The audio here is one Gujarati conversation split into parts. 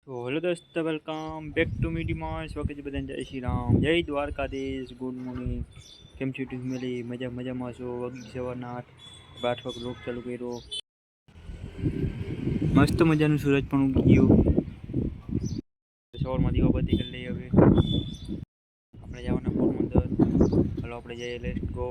તો હેલો દોસ્તો, વેલકમ બેક ટુ મીડીમાં. સ્વાગત છે બધાને. જય શ્રી રામ, જય દ્વારકાધીશ, ગુડ મોર્નિંગ. કેમ છો ફેમિલી? મજામાં છો? સવારના 8 વાગે લોક ચાલુ કર્યો. મસ્ત મજાનું સૂરજ પણ ઉગી ગયું. સવારમાં દીવાબત્તી કરી લઈએ. હવે આપણે જવાના પોરબંદર. હાલો આપણે જઈએ, લેટ્સ ગો.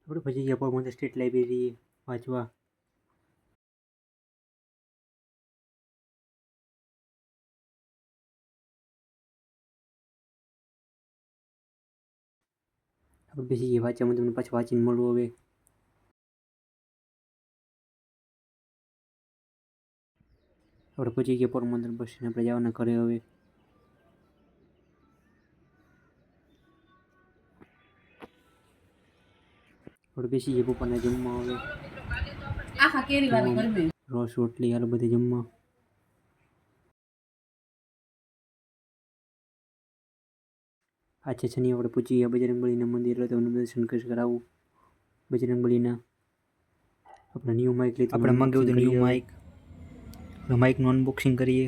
આપણે પછી ગયા પોરબંદર સ્ટેટ લાઇબ્રેરી વાંચવા. આપણે બેસી ગયા વાંચવામાં. તમને પાછું વાંચીને મળવું. હવે આપણે પહોંચી ગયા પોરબંદર બસ સ્ટેન્ડ. આપણે જવાના ઘરે. હવે આપણે બેસી ગયા બપોરના જમવા. હવે રસ રોટલી હાલ બધે જમવા. આજે શનિ આપણે પૂછી ગયા બજરંગબલીના મંદિર. તમને દર્શન કરાવું બજરંગબલીના. આપણે ન્યૂ માઇક લીધું. આપણે મંગાવ્યું હતું ન્યૂ માઇક. માઇકનું અનબોક્સિંગ કરીએ.